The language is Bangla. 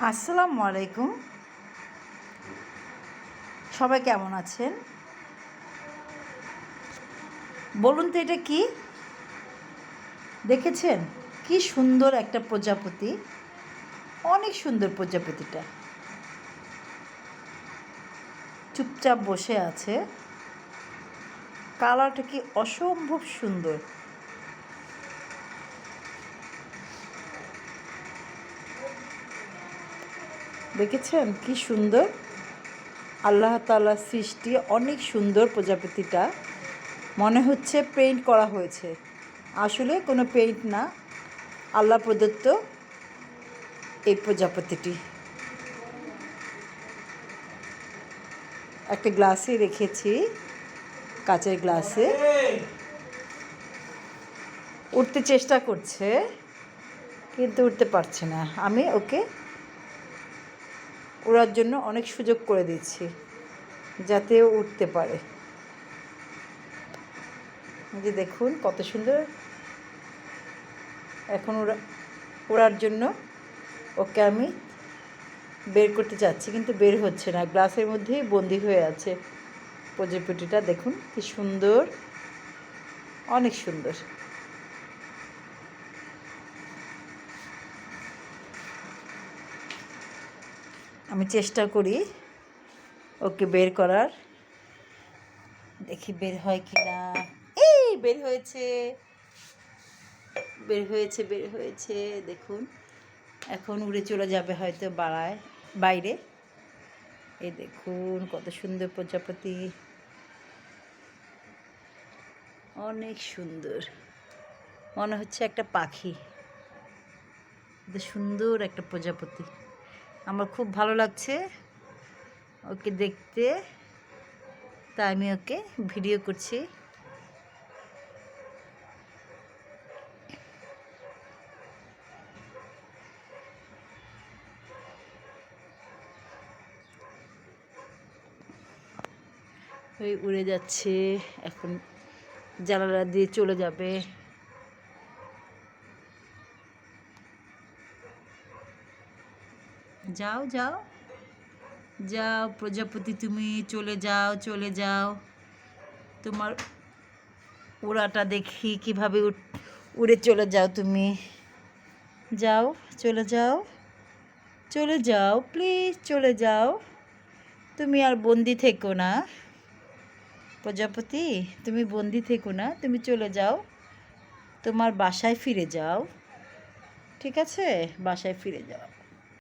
আসসালামু আলাইকুম। সবাই কেমন আছেন? বলুন তো এটা কি? দেখেছেন কি সুন্দর একটা প্রজাপতি, অনেক সুন্দর প্রজাপতিটা চুপচাপ বসে আছে। কালারটা কি অসম্ভব সুন্দর। দেখেছেন কি সুন্দর, আল্লাহ তাআলার সৃষ্টি, অনেক সুন্দর প্রজাপতিটা। মনে হচ্ছে পেইন্ট করা হয়েছে, আসলে কোনো পেইন্ট না, আল্লাহ প্রদত্ত এই প্রজাপতিটি। একটা গ্লাসে রেখেছি, কাচের গ্লাসে। উঠতে চেষ্টা করছে কিন্তু উঠতে পারছে না। আমি ওকে ওড়ার জন্য অনেক সুযোগ করে দিচ্ছি যাতে ও উঠতে পারে। এই যে দেখুন কত সুন্দর। এখন ওড়ার জন্য ওকে আমি বের করতে চাচ্ছি কিন্তু বের হচ্ছে না, গ্লাসের মধ্যেই বন্দি হয়ে আছে প্রজাপতিটা। দেখুন কি সুন্দর, অনেক সুন্দর। আমি চেষ্টা করি ওকে বের করার, দেখি বের হয় কি না। এই বের হয়েছে, বের হয়েছে, বের হয়েছে। দেখুন এখন উড়ে চলে যাবে হয়তো বাইরে। এই দেখুন কত সুন্দর প্রজাপতি, অনেক সুন্দর। মনে হচ্ছে একটা পাখি, সুন্দর একটা প্রজাপতি। আমার খুব ভালো লাগছে ওকে দেখতে, তাই আমি ওকে ভিডিও করছি। ওই উড়ে যাচ্ছে, এখন জানালা দিয়ে চলে যাবে। যাও যাও যাও প্রজাপতি, তুমি চলে যাও, চলে যাও। তোমার উড়াটা দেখি কিভাবে উড়ে চলে যাও তুমি। যাও, চলে যাও, চলে যাও, প্লিজ চলে যাও। তুমি আর বন্দি থেকো না প্রজাপতি, তুমি বন্দি থেকো না, তুমি চলে যাও, তোমার বাসায় ফিরে যাও। ঠিক আছে, বাসায় ফিরে যাও।